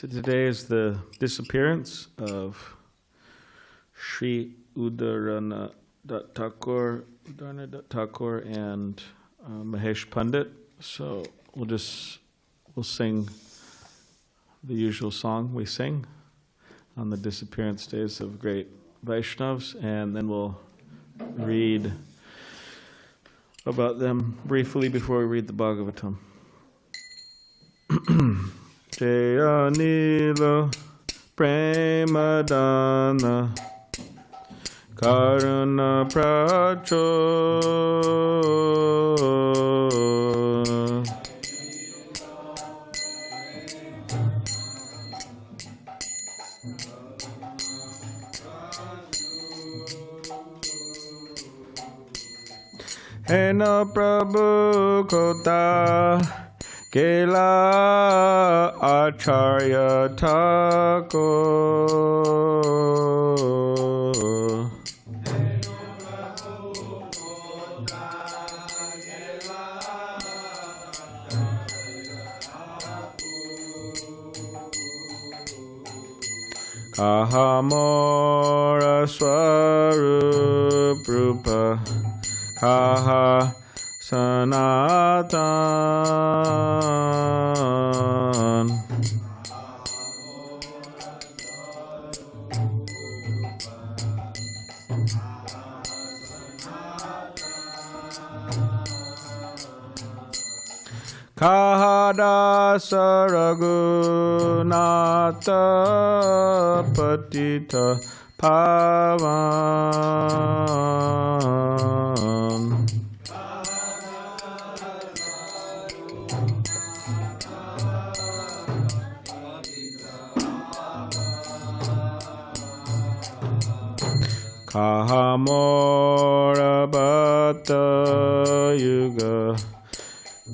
So today is the disappearance of Sri Udarana Thakur and Mahesh Pandit. So we'll sing the usual song we sing on the disappearance days of great Vaishnavas, and then we'll read about them briefly before we read the Bhagavatam. Jaya Nila Premadana Karuna Pracho Hena Prabhu Kota Kela Acharya Thakur Kahamora Swarup Rupa Kaha Sanatan Kahadasa Raghunatha Patita Pavan Kahamora Bhatta Yuga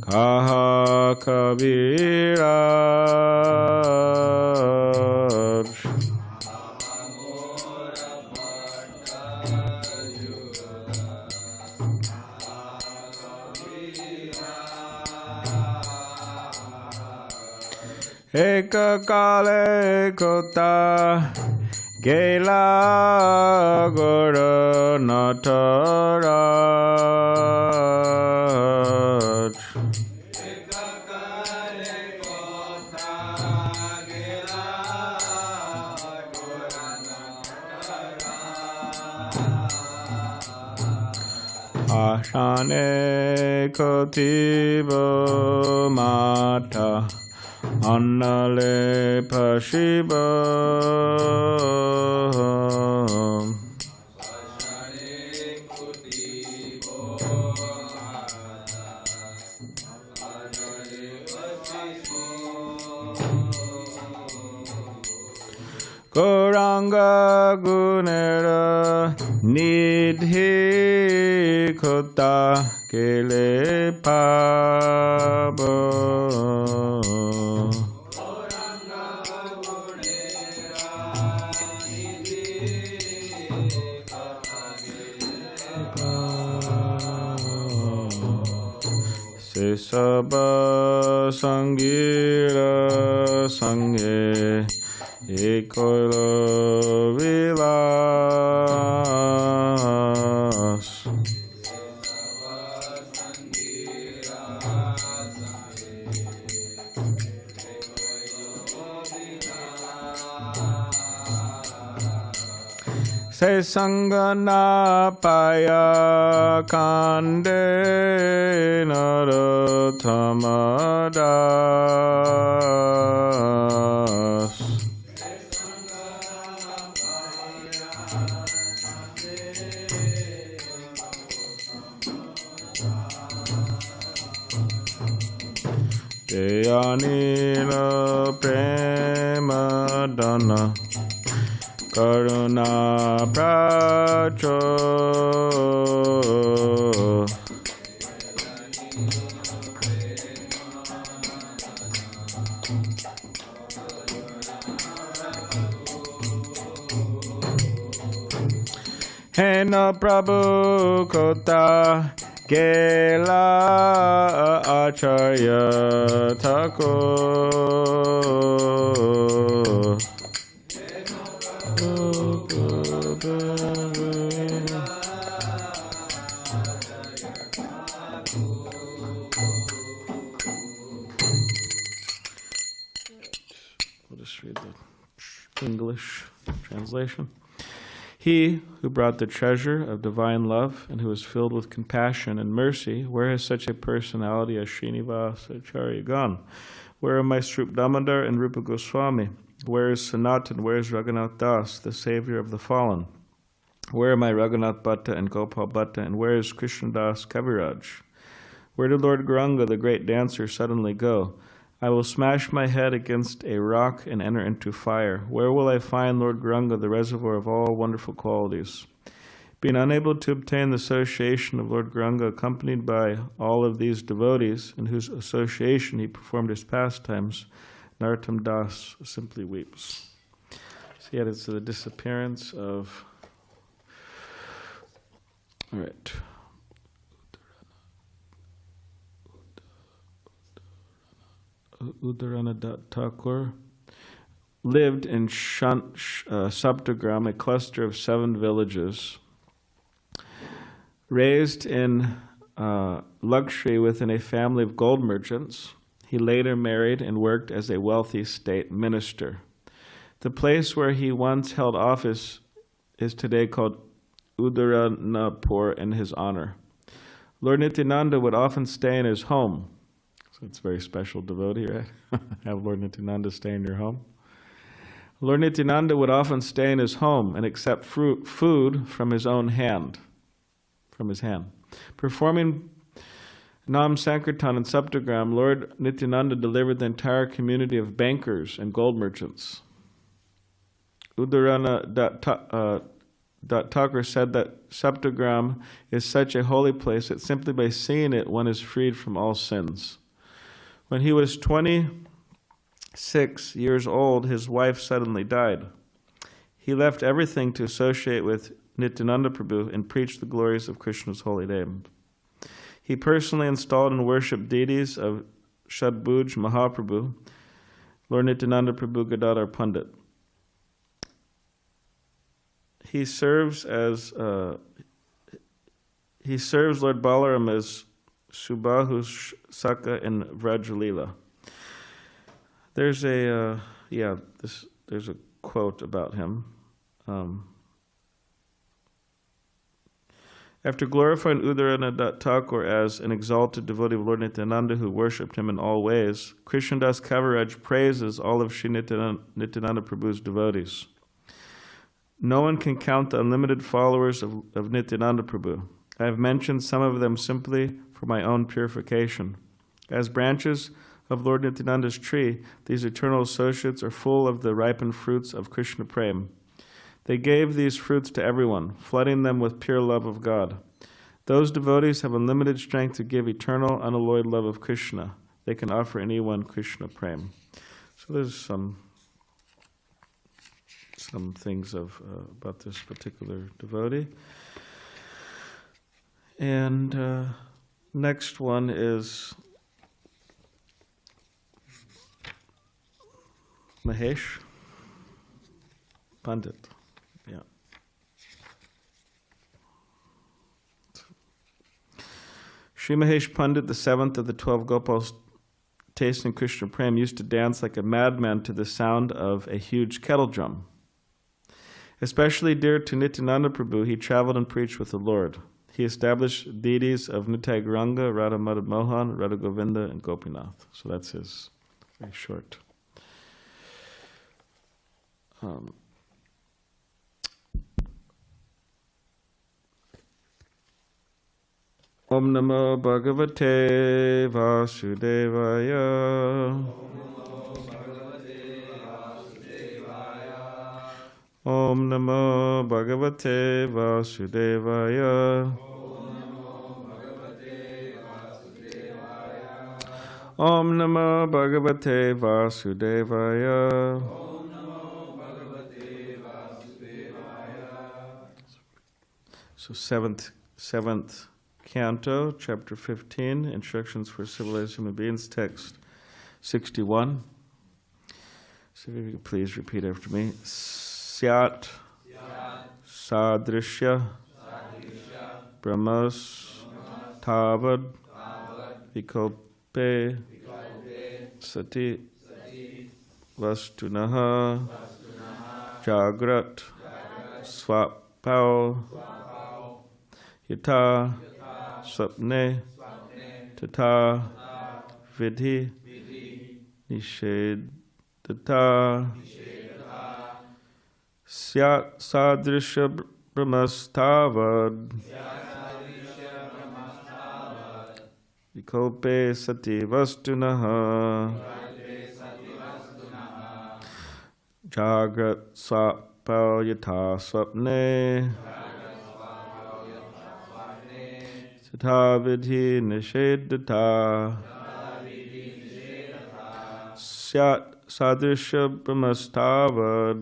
Kaha Kaviraj Eka Kale Kota Gela Gora Nataraj Ashane Kotibo Mata Annale Pashiba Goranga Gunera Nidhi Kota Kele Pabo Se Saba Sangira Sangye Ekoilo Vilas Se Sangana Paya Kande Narottamadas Jayanila Premadana Karuna Pracho Hena Prabhu Kota Kela Acharya Thakur just read the English translation. He who brought the treasure of divine love and who is filled with compassion and mercy, where has such a personality as Srinivasa Acharya gone? Where are my Srup Damodar and Rupa Goswami? Where is Sanatan? Where is Raghunath Das, the savior of the fallen? Where are my Raghunath Bhatta and Gopal Bhatta? And where is Krishna Das Kaviraj? Where did Lord Gauranga, the great dancer, suddenly go? I will smash my head against a rock and enter into fire. Where will I find Lord Gauranga, the reservoir of all wonderful qualities? Being unable to obtain the association of Lord Gauranga, accompanied by all of these devotees, in whose association he performed his pastimes, Narottam Das simply weeps. So yet it's the disappearance of... All right. Udarana Thakur lived in Saptagram, a cluster of 7 villages. Raised in luxury within a family of gold merchants, he later married and worked as a wealthy state minister. The place where he once held office is today called Udaranapur in his honor. Lord Nityananda would often stay in his home. So it's a very special devotee, right? Have Lord Nityananda stay in your home. Lord Nityananda would often stay in his home and accept food from his own hand, Performing Nam Sankirtan and Saptagram, Lord Nityananda delivered the entire community of bankers and gold merchants. Udarana Thakur said that Saptagram is such a holy place that simply by seeing it one is freed from all sins. When he was 26 years old, his wife suddenly died. He left everything to associate with Nityananda Prabhu and preached the glories of Krishna's holy name. He personally installed and worshipped deities of Shadbhuj Mahaprabhu, Lord Nityananda Prabhu Gadadhar Pandit. He serves Lord Balaram as Subhahu Saka in Vrajalila. There's a quote about him. After glorifying Udarana Thakur as an exalted devotee of Lord Nityananda who worshipped him in all ways, Krishnadas Kaviraj praises all of Sri Nityananda Prabhu's devotees. No one can count the unlimited followers of Nityananda Prabhu. I have mentioned some of them simply for my own purification. As branches of Lord Nityananda's tree, these eternal associates are full of the ripened fruits of Krishna Prem. They gave these fruits to everyone, flooding them with pure love of God. Those devotees have unlimited strength to give eternal, unalloyed love of Krishna. They can offer anyone Krishna Prem. So there's some things about this particular devotee. And next one is Mahesh Pandit. Yeah. Sri Mahesh Pandit, the 7th of the 12 Gopals tasting Krishna Prem, used to dance like a madman to the sound of a huge kettle drum. Especially dear to Nityananda Prabhu, he traveled and preached with the Lord. He established deities of Nitai Gauranga, Radha Madhav Mohan, Radha Govinda, and Gopinath. So that's his very short. Om Namo Bhagavate Vasudevaya. Om Namo Bhagavate Vasudevaya. Om Namo Bhagavate Vasudevaya. So seventh canto, chapter 15, instructions for civilized human beings, text 61. So if you could please repeat after me. Syat Sadrishya Brahmas Tavad Vikalpe Sati vastunaha jagrat svapao yata sapne tata vidhi nishedata syat sadrisha brahmastavad vikalpe sati vastunaha jagrat svapao yata swapne tata vidhi nishedata syat sadrisha brahmastavad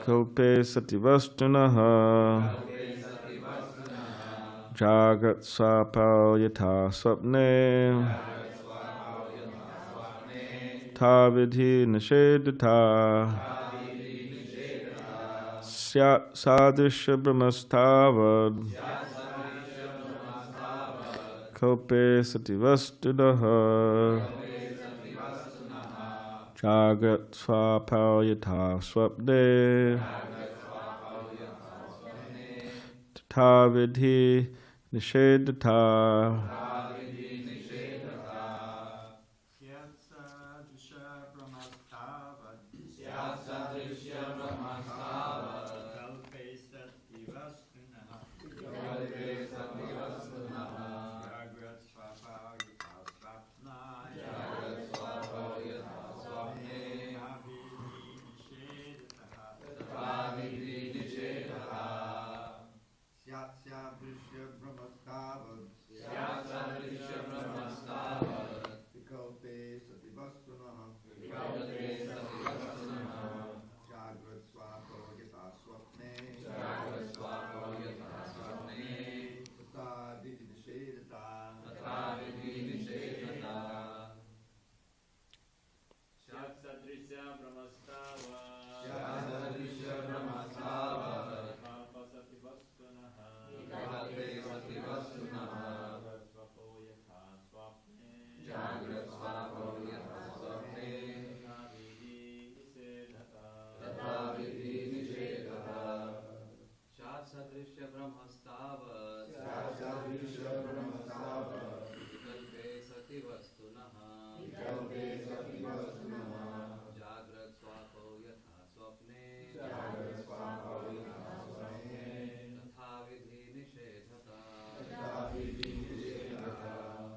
kalpe sati vastunaha jagrat svapao yata swapne tata vidhi nishedata syat sadrisha brahmastavad kalpe sati vastunaha jagrat svapao yata swapne tata vidhi nishedata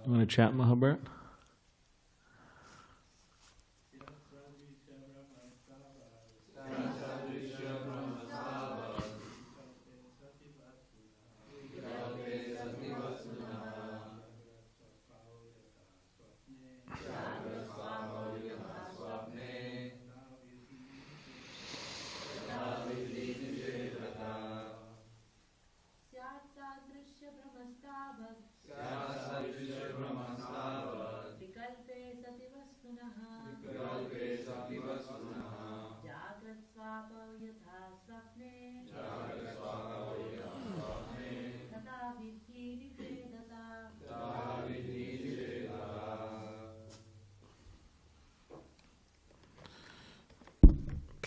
You want to chant Mahabharat?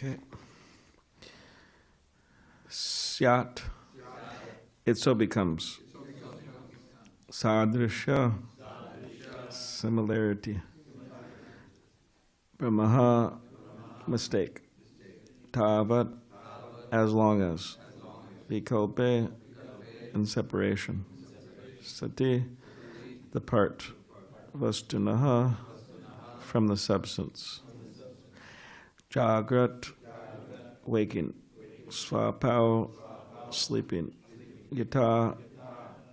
Okay. Syat. It so becomes. Sadrisha. Similarity. Brahmaha. Mistake. Tavat. As long as. Vikalpe. In separation. Sati. The part. Vastunaha. From the substance. Jagrat, waking. Svapao, sleeping. Yata,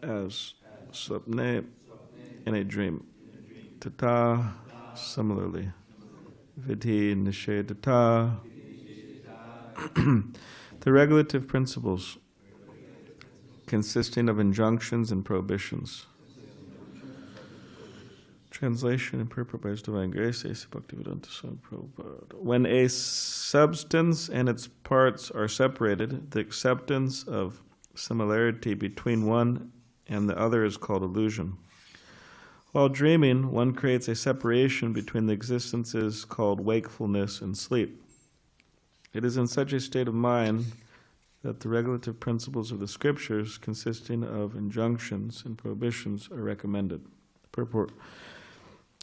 as. Swapne, in a dream. Tata, similarly. Vidhi nishedata. The regulative principles consisting of injunctions and prohibitions. Translation and purport by His Divine Grace, A.C. Bhaktivedanta Swami Prabhupada. When a substance and its parts are separated, the acceptance of similarity between one and the other is called illusion. While dreaming, one creates a separation between the existences called wakefulness and sleep. It is in such a state of mind that the regulative principles of the scriptures, consisting of injunctions and prohibitions, are recommended. Purport.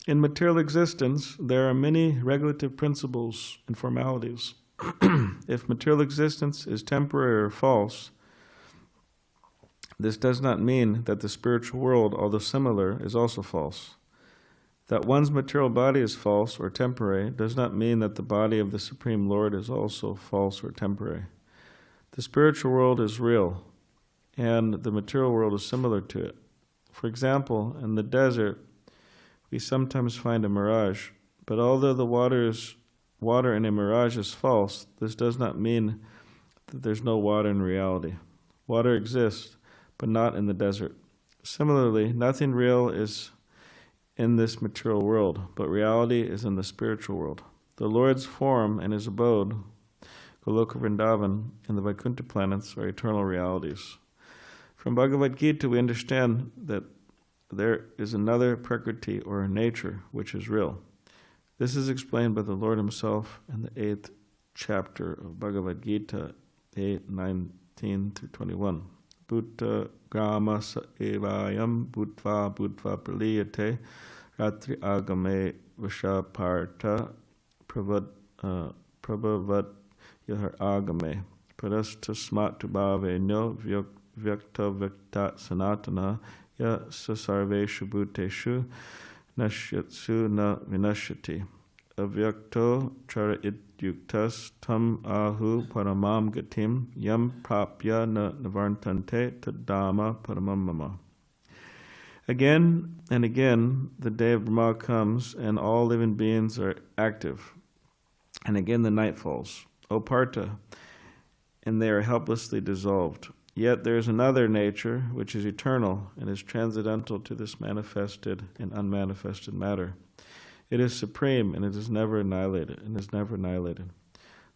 In material existence, there are many regulative principles and formalities. If material existence is temporary or false, this does not mean that the spiritual world, although similar, is also false. That one's material body is false or temporary does not mean that the body of the Supreme Lord is also false or temporary. The spiritual world is real, and the material world is similar to it. For example, in the desert, we sometimes find a mirage, but although the water in a mirage is false, this does not mean that there's no water in reality. Water exists, but not in the desert. Similarly, nothing real is in this material world, but reality is in the spiritual world. The Lord's form and his abode, Goloka Vrindavan, and the Vaikuntha planets are eternal realities. From Bhagavad Gita, we understand that there is another Prakriti or nature which is real. This is explained by the Lord himself in the 8th chapter of Bhagavad Gita, 8:19-21. Bhutta grama sa evayam bhutva bhutva praliyate ratri agame vashaparta prabhavat yahar agame parasta smatu bhave no vyakta vyakta sanatana ya sasarveshu bhuteshu nashyatsu na vinashyati avyakto chara idyuktas tam ahu paramam gatim yam prapya na navartante tadama paramam mama. Again and again, the day of Brahma comes, and all living beings are active. And again the night falls, O Partha, and they are helplessly dissolved. Yet there is another nature which is eternal and is transcendental to this manifested and unmanifested matter. It is supreme and it is never annihilated.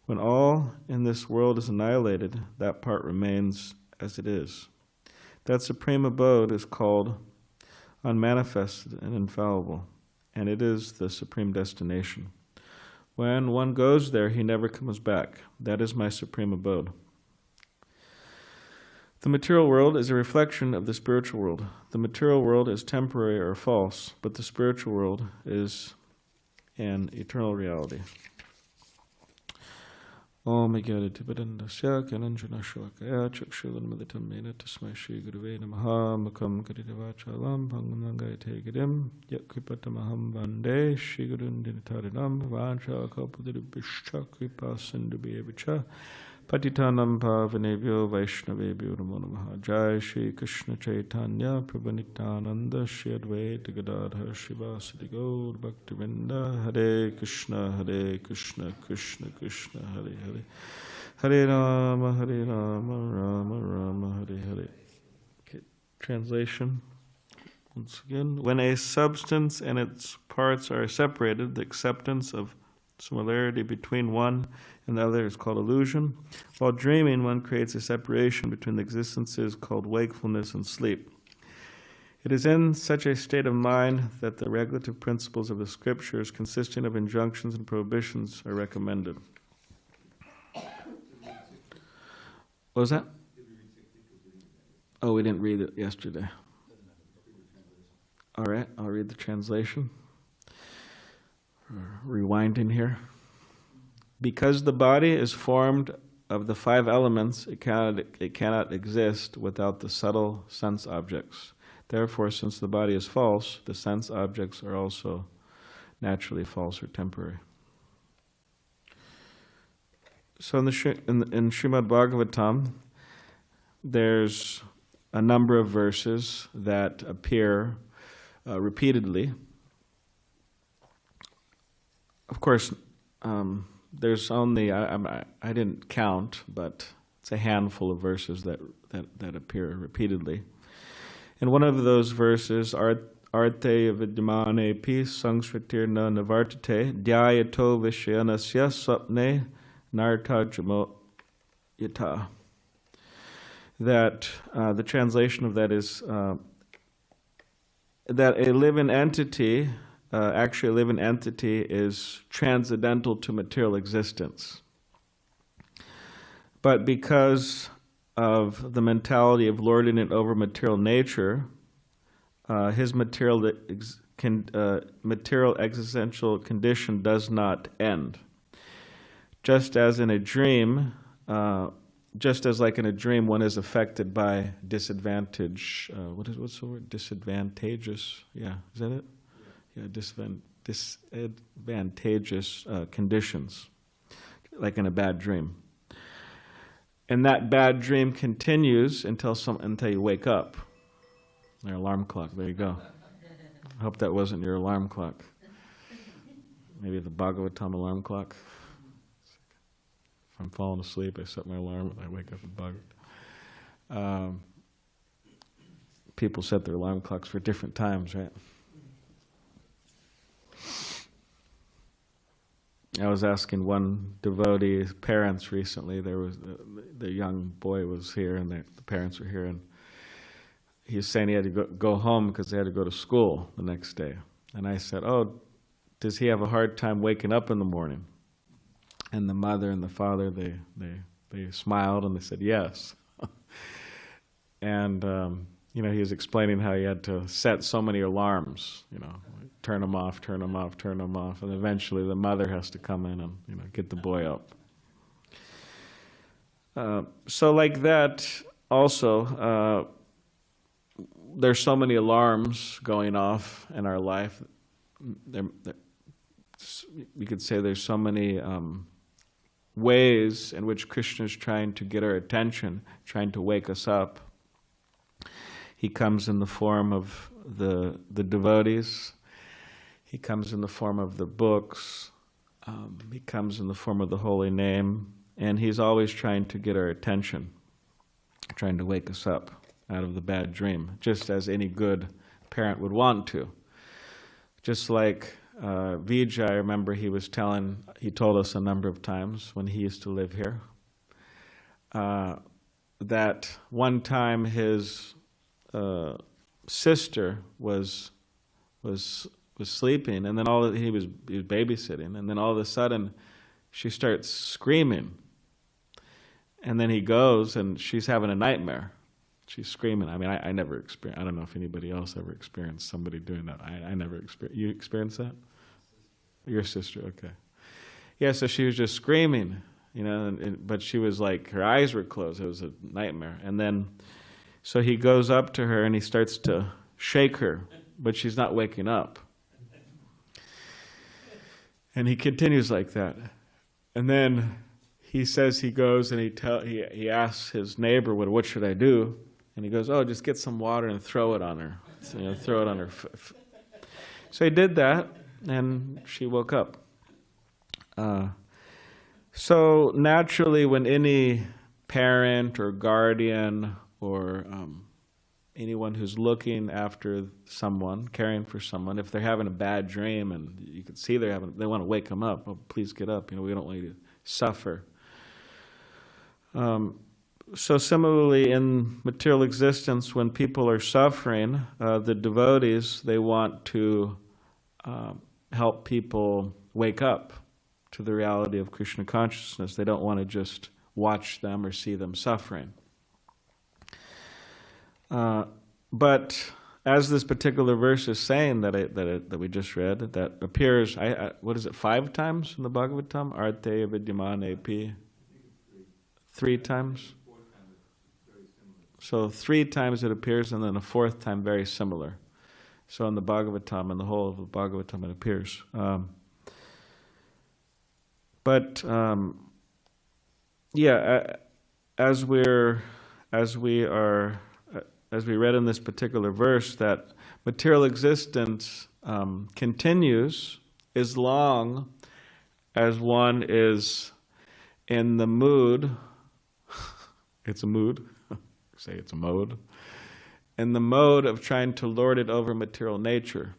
When all in this world is annihilated, that part remains as it is. That supreme abode is called unmanifested and infallible, and it is the supreme destination. When one goes there, he never comes back. That is my supreme abode. The material world is a reflection of the spiritual world. The material world is temporary or false, but the spiritual world is an eternal reality. OmEgyariti Padandasya Kananjana Shakaya Chakshulan Meditamena Tasmai Shri Guruve Namaha Makam Kadidavachalam Pangamangayate Gidim Yakripatamaham Vande Shri Gurundinitarinam Vancha Kalpadiribhishcha Kripa Sindhubevicha Patitanam Pavanebhyo Vaishnavebhyo Namo Namaha. Jai Shri Krishna Chaitanya Prabhu Nityananda Shri Advaita Gadadhar Shivasati Gaur Bhaktivinoda Hare Krishna Krishna Krishna Hare Hare Hare Rama Rama Rama Hare Hare. Okay, translation once again. When a substance and its parts are separated, the acceptance of similarity between one and the other is called illusion. While dreaming, one creates a separation between the existences called wakefulness and sleep. It is in such a state of mind that the regulative principles of the scriptures, consisting of injunctions and prohibitions, are recommended. What was that? Oh, we didn't read it yesterday. All right, I'll read the translation. Rewinding here. Because the body is formed of the 5 elements, it cannot exist without the subtle sense objects. Therefore, since the body is false, the sense objects are also naturally false or temporary. So in Srimad Bhagavatam, there's a number of verses that appear repeatedly. Of course, there's only, I didn't count, but it's a handful of verses that appear repeatedly. And one of those verses, Arte vidyamane pi sangsritirna navartate dhyayato vishayanasya swapne narta jamo yata. That the translation of that is that a living entity, actually a living entity is transcendental to material existence. But because of the mentality of lording it over material nature, his material existential condition does not end. Just as in a dream, just as like in a dream, one is affected by disadvantage. What's the word? Disadvantageous. Yeah, is that it? Yeah, disadvantageous conditions, like in a bad dream. And that bad dream continues until you wake up. Your alarm clock. There you go. I hope that wasn't your alarm clock. Maybe the Bhagavatam alarm clock. If I'm falling asleep, I set my alarm and I wake up with Bhagavatam. People set their alarm clocks for different times, right? I was asking one devotee's parents recently. There was the young boy was here, and the parents were here, and he was saying he had to go home because they had to go to school the next day. And I said, "Oh, does he have a hard time waking up in the morning?" And the mother and the father they smiled and they said yes. And he was explaining how he had to set so many alarms, turn them off, turn them off, turn them off, and eventually the mother has to come in and get the boy up. So like that, also, there's so many alarms going off in our life. We could say there's so many ways in which Krishna is trying to get our attention, trying to wake us up. He comes in the form of the devotees. He comes in the form of the books. He comes in the form of the holy name. And he's always trying to get our attention, trying to wake us up out of the bad dream, just as any good parent would want to. Just like Vijay, I remember he told us a number of times when he used to live here, that one time his sister was sleeping, and then he was babysitting, and then all of a sudden she starts screaming, and then he goes and she's having a nightmare. She's screaming. I mean, I never experienced. I don't know if anybody else ever experienced somebody doing that. I never experienced. You experienced that? Your sister, okay. Yeah, so she was just screaming, but she was like, her eyes were closed. It was a nightmare. And then, so he goes up to her and he starts to shake her, but she's not waking up. And he continues like that. And then he says he goes and he asks his neighbor, what should I do? And he goes, "Oh, just get some water and throw it on her. Throw it on her." So he did that, and she woke up. So naturally, when any parent or guardian or anyone who's looking after someone, caring for someone, if they're having a bad dream and you can see they want to wake them up. "Oh, please get up. We don't want you to suffer." So similarly, in material existence, when people are suffering, the devotees, they want to help people wake up to the reality of Krishna consciousness. They don't want to just watch them or see them suffering. But as this particular verse is saying that we just read, that appears, what is it, 5 times in the Bhagavatam? Arte vidyamane api. 3 times? So 3 times it appears, and then a 4th time very similar. So in the Bhagavatam, in the whole of the Bhagavatam, it appears. As we read in this particular verse, that material existence continues as long as one is in the mood. It's a mood. Say it's a mode. In the mode of trying to lord it over material nature.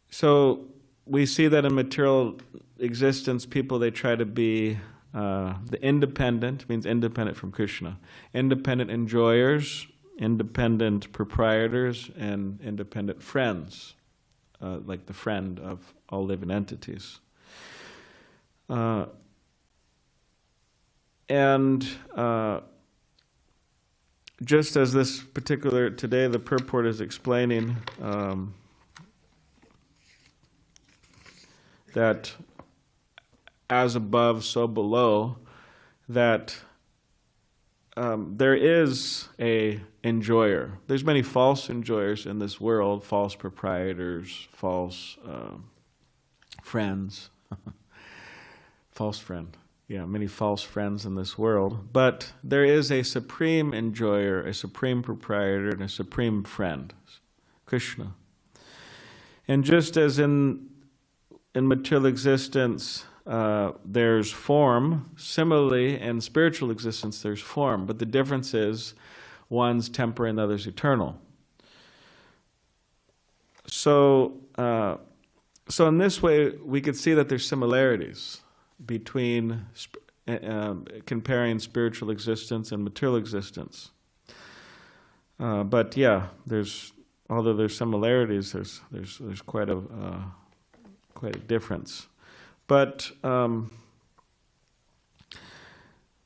So we see that in material existence, people, they try to be the independent means independent from Krishna. Independent enjoyers, independent proprietors, and independent friends, like the friend of all living entities. And just as this particular, today the purport is explaining that as above, so below, that there is a enjoyer. There's many false enjoyers in this world, false proprietors, false friends, false friend. Yeah, many false friends in this world. But there is a supreme enjoyer, a supreme proprietor, and a supreme friend, Krishna. And just as in material existence, there's form. Similarly, in spiritual existence, there's form. But the difference is one's temporary and the other's eternal. So in this way, we could see that there's similarities between comparing spiritual existence and material existence. But yeah, although there's similarities, there's quite a difference. But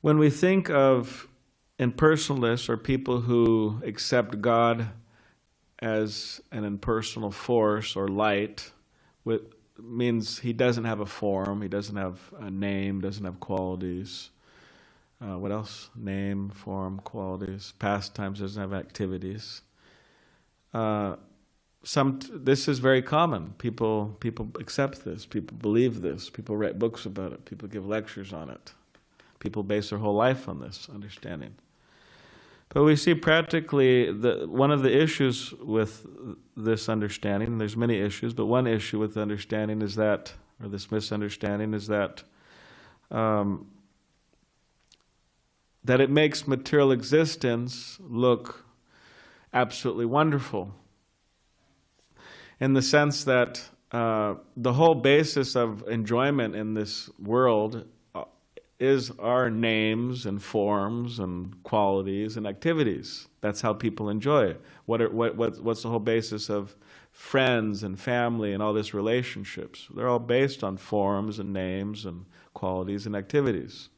when we think of impersonalists or people who accept God as an impersonal force or light, means he doesn't have a form, he doesn't have a name, doesn't have qualities. What else? Name, form, qualities. Pastimes, doesn't have activities. This is very common. People accept this. People believe this. People write books about it. People give lectures on it. People base their whole life on this understanding. But we see practically one of the issues with this understanding, and there's many issues, but one issue with the understanding is that, or this misunderstanding is that it makes material existence look absolutely wonderful. In the sense that the whole basis of enjoyment in this world is our names and forms and qualities and activities. That's how people enjoy. What's the whole basis of friends and family and all these relationships? They're all based on forms and names and qualities and activities.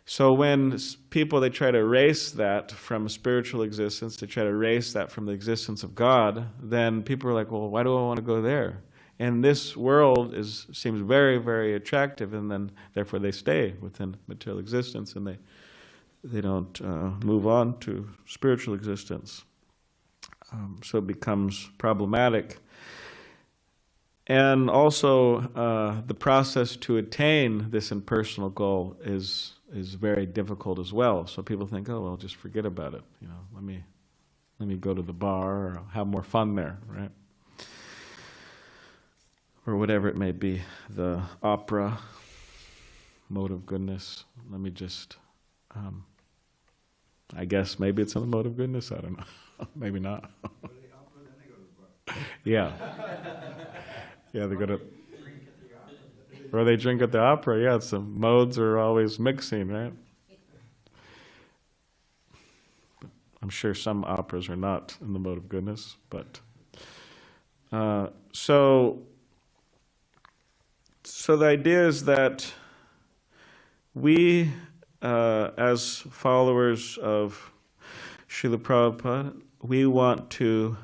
So when people, they try to erase that from spiritual existence, they try to erase that from the existence of God, then people are like, well, why do I want to go there? And this world seems very, very attractive, and then therefore they stay within material existence, and they don't move on to spiritual existence. So it becomes problematic. And also the process to attain this impersonal goal is very difficult as well. So people think, oh, well, just forget about it. Let me go to the bar or have more fun there, right? Or whatever it may be, the opera, mode of goodness. Let me just, I guess maybe it's in the mode of goodness. I don't know. Maybe not. Yeah. Yeah, they go to, or they drink at the opera. Yeah, the modes are always mixing, right? I'm sure some operas are not in the mode of goodness, but so the idea is that we, as followers of Srila Prabhupada, we want to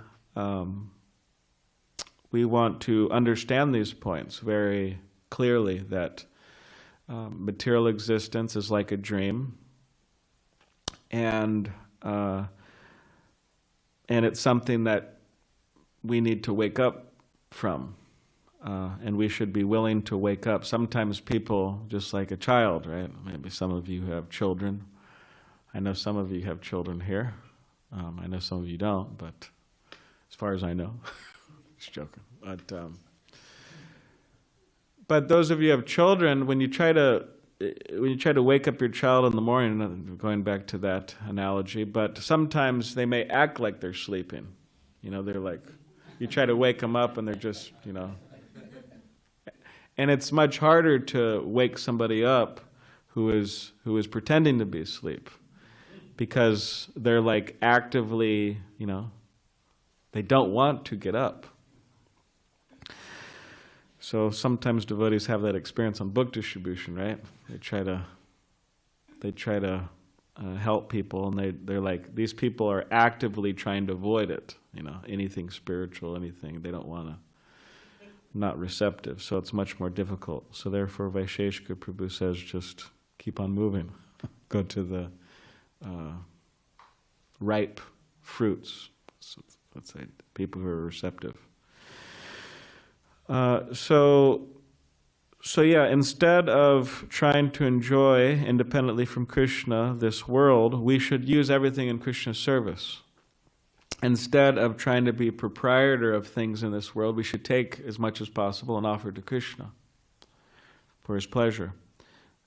understand these points very clearly, that material existence is like a dream, and it's something that we need to wake up from. And we should be willing to wake up. Sometimes people, just like a child, right? Maybe some of you have children. I know some of you have children here. I know some of you don't, but as far as I know, just joking. But those of you who have children, when you try to wake up your child in the morning, going back to that analogy, but sometimes they may act like they're sleeping. They're like, you try to wake them up and they're just, And it's much harder to wake somebody up who is pretending to be asleep, because they're like actively, they don't want to get up. So sometimes devotees have that experience on book distribution, right? They try to help people, and they're like, these people are actively trying to avoid it, anything spiritual, anything. They don't want to, not receptive, so it's much more difficult. So therefore Vaisheshika Prabhu says, just keep on moving. Go to the ripe fruits. So let's say people who are receptive. So yeah, instead of trying to enjoy independently from Krishna this world, we should use everything in Krishna's service. Instead of trying to be proprietor of things in this world, we should take as much as possible and offer to Krishna for his pleasure.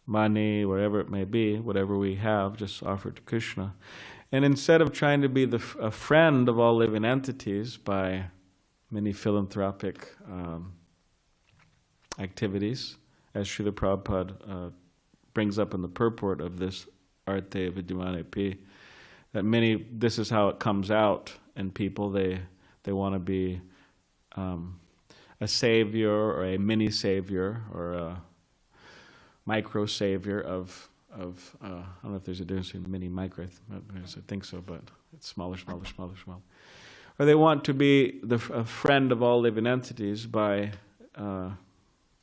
Money, wherever it may be, whatever we have, just offer to Krishna. And instead of trying to be a friend of all living entities by many philanthropic activities, as Srila Prabhupada brings up in the purport of this Arte Vidyamane Pi, that this is how it comes out in people. They want to be a savior or a mini savior or a micro savior of I don't know if there's a difference between mini and micro. I think so, but it's smaller. Or they want to be a friend of all living entities by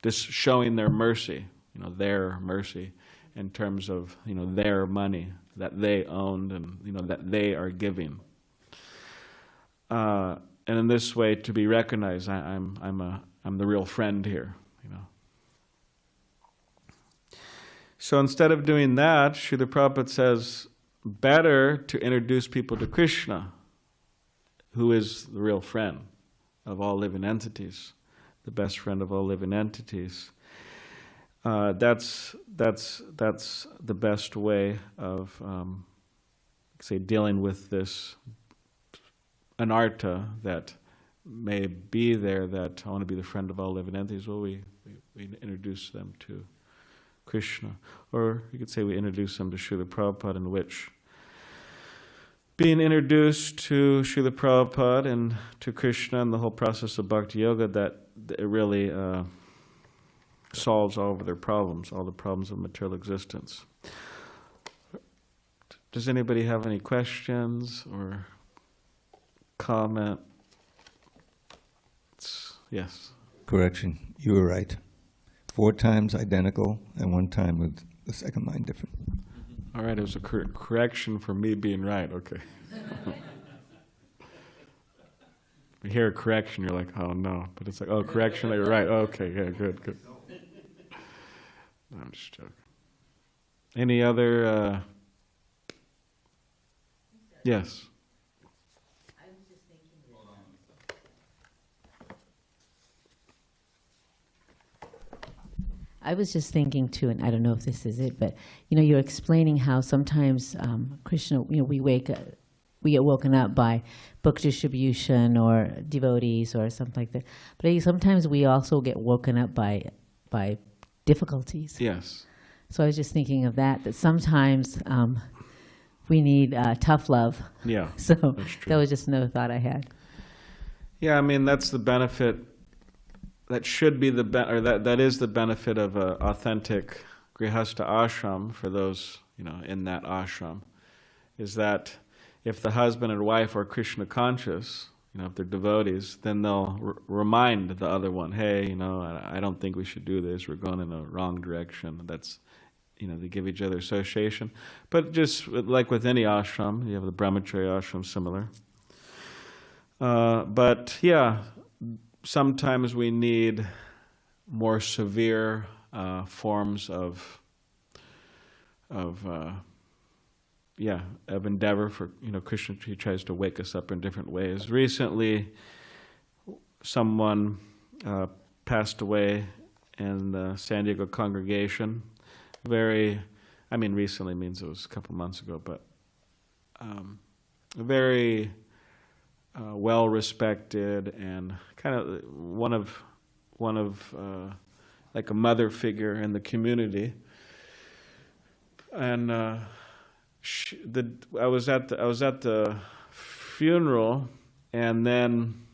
just showing their mercy, their mercy in terms of their money that they owned and that they are giving. And in this way, to be recognized, I'm the real friend here. So instead of doing that, Srila Prabhupada says, better to introduce people to Krishna, who is the real friend of all living entities, the best friend of all living entities. That's the best way of, say, dealing with this anartha that may be there, that I want to be the friend of all living entities. Well, we introduce them to Krishna. Or you could say we introduce them to Srila Prabhupada, in which being introduced to Srila Prabhupada and to Krishna and the whole process of Bhakti Yoga, that it really solves all of their problems, all the problems of material existence. Does anybody have any questions or comment? Yes. Correction, you were right. 4 times identical and 1 time with the second line different. All right, it was a correction for me being right, okay. You hear a correction, you're like, oh no. But it's like, oh, correction, you're right. Oh, okay, yeah, good. No, I'm just joking. Any other, yes? I was just thinking too, and I don't know if this is it, but you're explaining how sometimes Krishna, we get woken up by book distribution or devotees or something like that. But sometimes we also get woken up by difficulties. Yes. So I was just thinking of that sometimes we need tough love. Yeah. So that's true. that was just another thought I had. Yeah, I mean, that's the benefit. That should be that is the benefit of an authentic grihastha ashram for those in that ashram, is that if the husband and wife are Krishna conscious, if they're devotees, then they'll remind the other one, hey, I don't think we should do this. We're going in a wrong direction. That's, they give each other association. But just like with any ashram, you have the brahmacharya ashram similar. But yeah. Sometimes we need more severe forms of endeavor for Krishna. He tries to wake us up in different ways. Recently, someone passed away in the San Diego congregation. Recently means it was a couple months ago, but very well respected and kind of one of like a mother figure in the community. And I was at the funeral, and then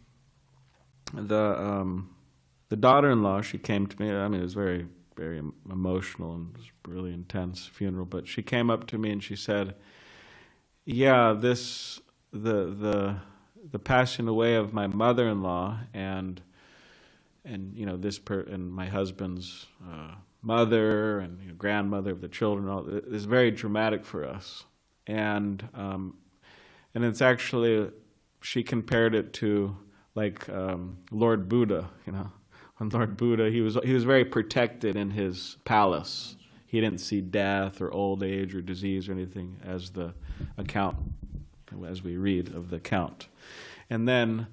the daughter-in-law, she came to me. I mean, it was very, very emotional, and it was a really intense funeral. But she came up to me and she said, "Yeah, the passing away of my mother-in-law and and my husband's mother and grandmother of the children is very dramatic for us." And it's actually, she compared it to like Lord Buddha. When Lord Buddha, he was very protected in his palace. He didn't see death or old age or disease or anything, as the account, as we read of the account. And then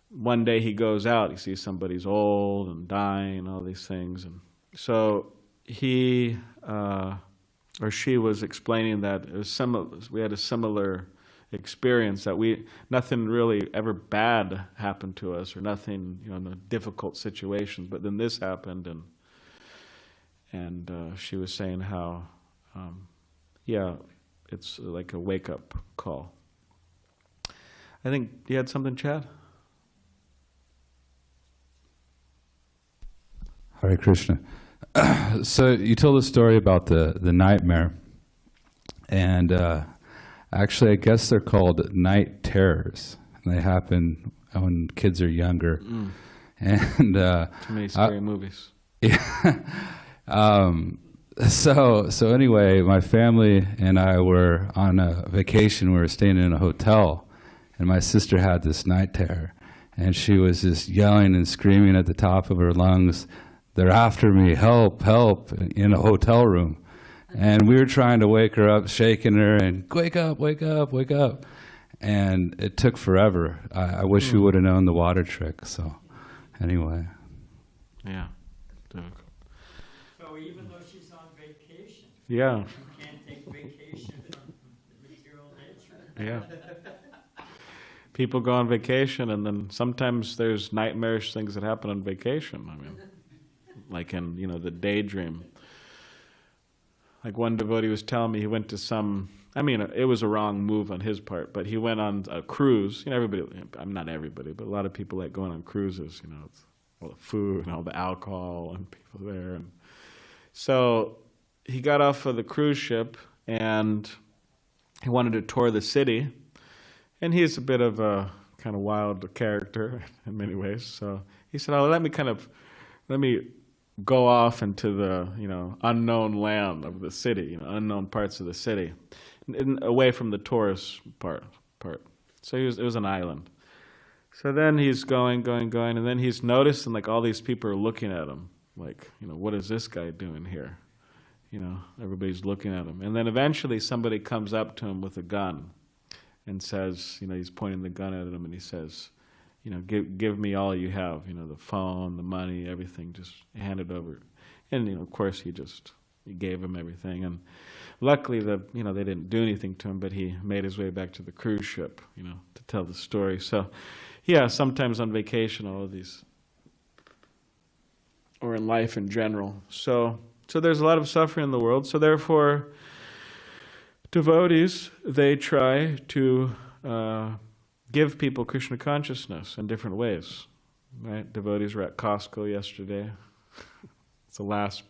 one day he goes out, he sees somebody's old and dying, all these things. And so he or she was explaining that it was we had a similar experience, that nothing really ever bad happened to us, or nothing, in a difficult situation, but then this happened, and she was saying how, it's like a wake-up call. I think you had something, Chad? Hare Krishna. So you told a story about the nightmare, and actually I guess they're called night terrors. And they happen when kids are younger. And too many scary movies. Yeah. So anyway, my family and I were on a vacation. We were staying in a hotel, and my sister had this night terror, and she was just yelling and screaming at the top of her lungs, "They're after me, help, help," in a hotel room. And we were trying to wake her up, shaking her, and wake up, wake up, wake up. And it took forever. I wish we would have known the water trick. So anyway. Yeah. Difficult. So even though she's on vacation, Yeah. you can't take vacation from the material nature. Yeah. People go on vacation, and then sometimes there's nightmarish things that happen on vacation. I mean, like in, the daydream. Like one devotee was telling me, he went to it was a wrong move on his part, but he went on a cruise. Not everybody, but a lot of people like going on cruises, it's all the food and all the alcohol and people there. And so he got off of the cruise ship, and he wanted to tour the city. And he's a bit of a kind of wild character in many ways. So he said, let me go off into the, unknown land of the city, unknown parts of the city, away from the tourist part. So it was an island. So then he's going, and then he's noticing like all these people are looking at him, like, what is this guy doing here? Everybody's looking at him. And then eventually somebody comes up to him with a gun and says, he's pointing the gun at him, and he says, give me all you have, the phone, the money, everything, just hand it over. And, of course, he gave him everything. And luckily, they didn't do anything to him, but he made his way back to the cruise ship, to tell the story. So, yeah, sometimes on vacation, all of these, or in life in general. So there's a lot of suffering in the world. So therefore, devotees, they try to give people Krishna consciousness in different ways, right? Devotees were at Costco yesterday. It's the last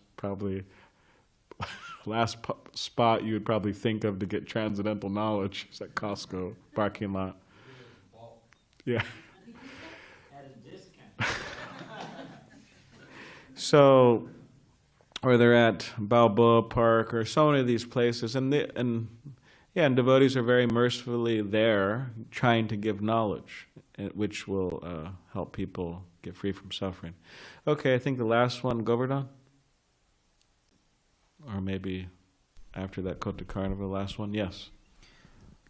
spot you would probably think of to get transcendental knowledge. It's at Costco parking lot. Yeah. At a discount. So, or they're at Balboa Park, or so many of these places, and devotees are very mercifully there, trying to give knowledge, which will help people get free from suffering. Okay, I think the last one, Govardhan? Or maybe after that, Kota Carnival, last one, yes.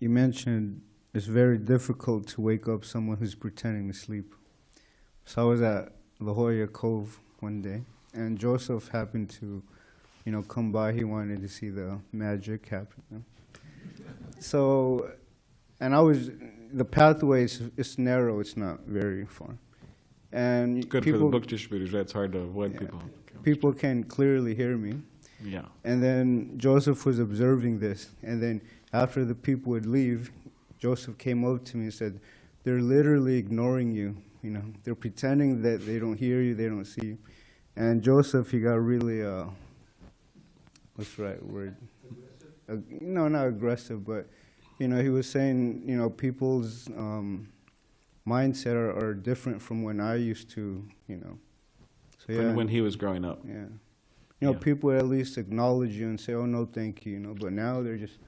You mentioned it's very difficult to wake up someone who's pretending to sleep. So I was at La Jolla Cove one day, and Joseph happened to, come by. He wanted to see the magic happen. So, and the pathway is narrow, it's not very far. And Good for the book distributors, right? It's hard to avoid people. people can clearly hear me. Yeah. And then Joseph was observing this. And then after the people would leave, Joseph came up to me and said, they're literally ignoring you. You know, they're pretending that they don't hear you, they don't see you. And Joseph, he got really, what's the right word? No, not aggressive, but, you know, he was saying, you know, people's mindset are different from when I used to, you know. So, yeah. When he was growing up. Yeah. You know, Yeah. people would at least acknowledge you and say, oh, no, thank you, you know. But now they're just,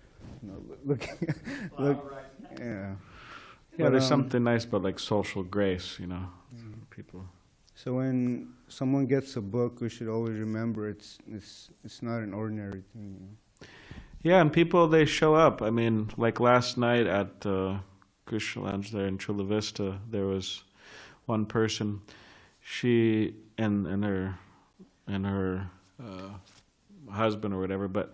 you know, looking, yeah. Yeah, But, there's something nice about like social grace, you know, people. So when someone gets a book, we should always remember it's not an ordinary thing. You know? Yeah, and people, they show up. I mean, like last night at Krishna Lounge there in Chula Vista, there was one person, she and her husband or whatever, but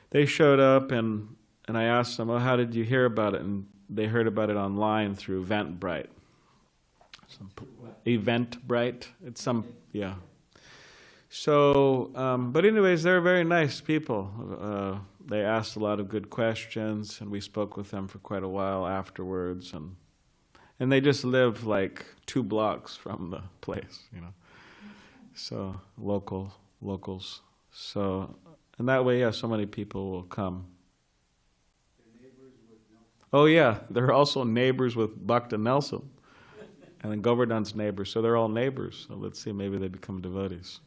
they showed up and I asked them, oh, how did you hear about it? And they heard about it online through Eventbrite. Eventbrite. It's some, yeah. So, but anyways, they're very nice people. They asked a lot of good questions, and we spoke with them for quite a while afterwards. And they just live like 2 blocks from the place, you know. So locals. So, and that way, yeah, so many people will come. Oh yeah, they're also neighbors with Bhakti Nelson, and then Govardhan's neighbors. So they're all neighbors. So let's see, maybe they become devotees.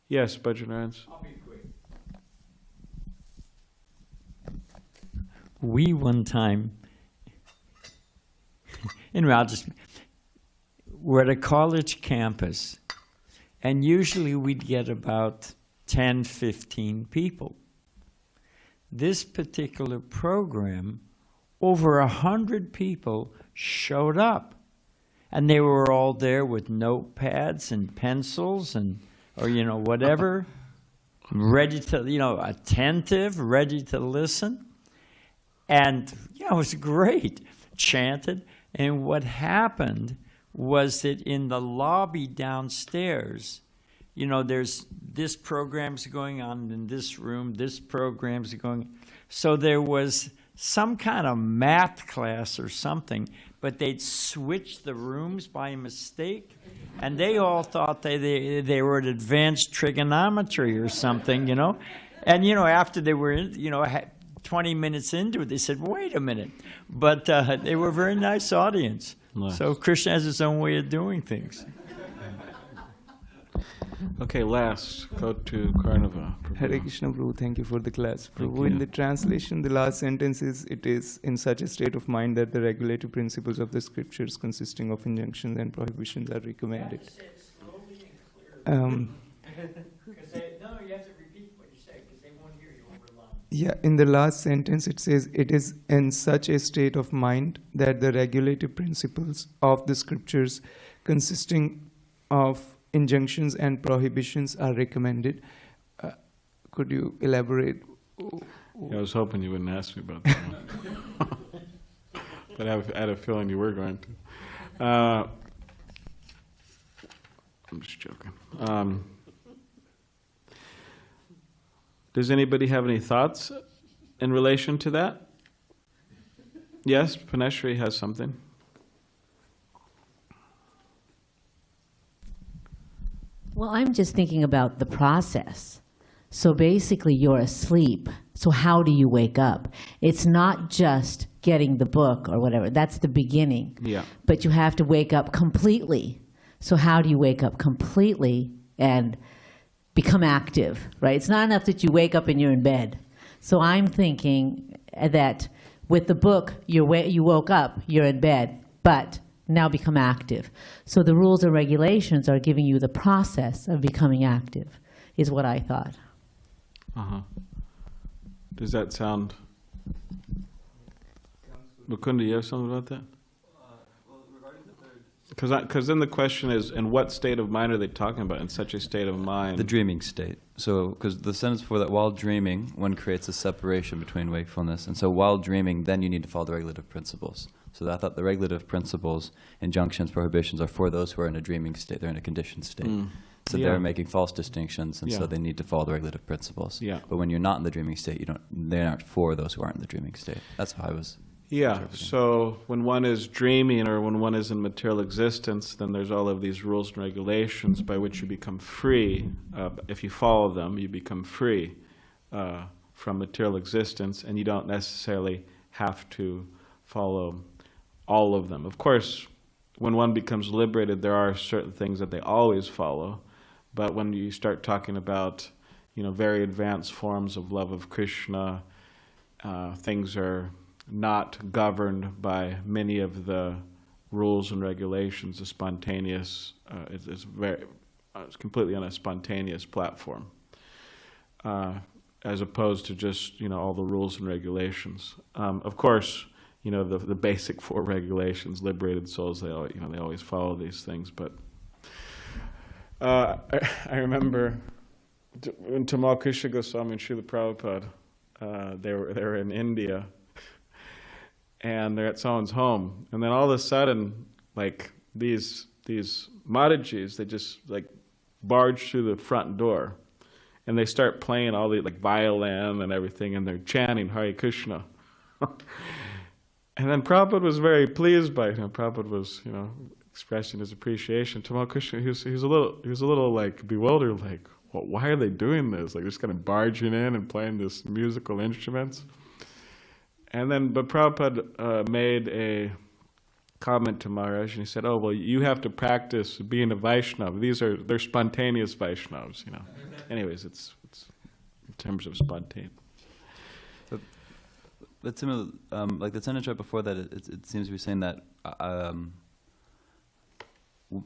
Yes, Bhajanarans? I'll be quick. We one time, anyway, we're at a college campus, and usually we'd get about 10, 15 people. This particular program, over 100 people showed up, and they were all there with notepads and pencils or you know, whatever, ready to, you know, attentive, ready to listen. And, you know, it was great, chanted. And what happened was that in the lobby downstairs, you know, there's this program's going on in this room, this program's going, so there was some kind of math class or something, but they'd switched the rooms by mistake, and they all thought they were at advanced trigonometry or something, you know. And, you know, after they were, you know, 20 minutes into it, they said, wait a minute. But they were a very nice audience. Nice. So Krishna has his own way of doing things. Okay, last, go to Karnava. Hare Krishna, Prabhu, thank you for the class. Thank Prabhu, you. in the translation, the last sentence is, it is in such a state of mind that the regulative principles of the scriptures consisting of injunctions and prohibitions are recommended. No, you have to repeat what you say, because they won't hear you over long. Yeah, in the last sentence it says, it is in such a state of mind that the regulative principles of the scriptures consisting of injunctions and prohibitions are recommended. Could you elaborate? Yeah, I was hoping you wouldn't ask me about that one. But I had a feeling you were going to. I'm just joking. Does anybody have any thoughts in relation to that? Yes, Paneshri has something. Well, I'm just thinking about the process. So basically, you're asleep. So how do you wake up? It's not just getting the book or whatever. That's the beginning. Yeah. But you have to wake up completely. So how do you wake up completely and become active, right? It's not enough that you wake up and you're in bed. So I'm thinking that with the book, you woke up, you're in bed, but now become active. So the rules and regulations are giving you the process of becoming active, is what I thought. Uh-huh. Does that sound... Mukunda, you have something about that? Because then the question is, in what state of mind are they talking about? In such a state of mind? The dreaming state. So, because the sentence before that, while dreaming, one creates a separation between wakefulness. And so while dreaming, then you need to follow the regulative principles. So I thought the regulative principles, injunctions, prohibitions, are for those who are in a dreaming state. They're in a conditioned state. So Yeah. they're making false distinctions, and Yeah. so they need to follow the regulative principles. Yeah. But when you're not in the dreaming state, they aren't for those who aren't in the dreaming state. That's how I was. Yeah, interpreting. so when one is dreaming or when one is in material existence, then there's all of these rules and regulations by which you become free. If you follow them, you become free from material existence, and you don't necessarily have to follow all of them. Of course, when one becomes liberated, there are certain things that they always follow, but when you start talking about, very advanced forms of love of Krishna, things are not governed by many of the rules and regulations. The spontaneous, it's completely on a spontaneous platform, as opposed to just all the rules and regulations. Of course, the basic 4 regulations. Liberated souls, they always follow these things. But I remember when Tamal Krishna Goswami and Srila Prabhupada, they were in India. And they're at someone's home, and then all of a sudden, like these Madhajis, they just like barge through the front door, and they start playing all the violin and everything, and they're chanting Hare Krishna. And then Prabhupada was very pleased by it. Prabhupada was expressing his appreciation. Tamal Krishna, he was a little like bewildered, like, well, why are they doing this? Like, just kind of barging in and playing this musical instruments. And then, but Prabhupada made a comment to Maharaj, and he said, "Oh, well, you have to practice being a Vaishnava. They're spontaneous Vaishnavas, Anyways, it's in terms of spontaneous." But similar, like the sentence right before that, it seems to be saying that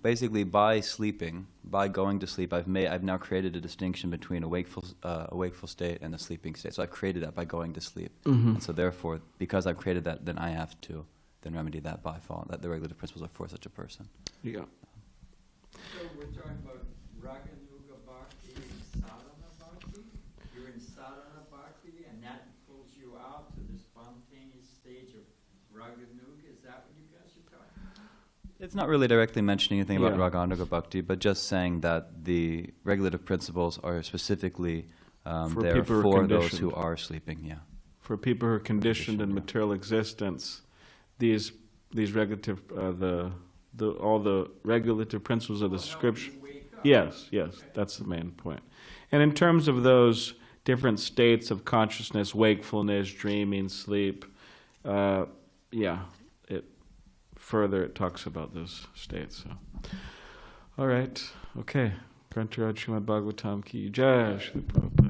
basically by sleeping, by going to sleep, I've now created a distinction between a wakeful state and a sleeping state. So I've created that by going to sleep, and so therefore, because I've created that, then I have to then remedy that by following that the regulative principles are for such a person. Yeah. So we're talking about Raganuga Bhakti and Sadhana Bhakti. You're in Sadhana Bhakti, and that pulls you out to the spontaneous stage of Raganuga. Is that what you guys are talking about? It's not really directly mentioning anything about Yeah. Raganuga Bhakti, but just saying that the regulative principles are specifically there people who are for those conditioned. who are sleeping. Yeah. For people who are conditioned in material existence, these regulative all the regulative principles of the scripture. Yes, that's the main point. And in terms of those different states of consciousness, wakefulness, dreaming, sleep, it talks about those states. So, all right, okay. Grantaraj Srimad Bhagavatam ki jai, Srila Prabhupada.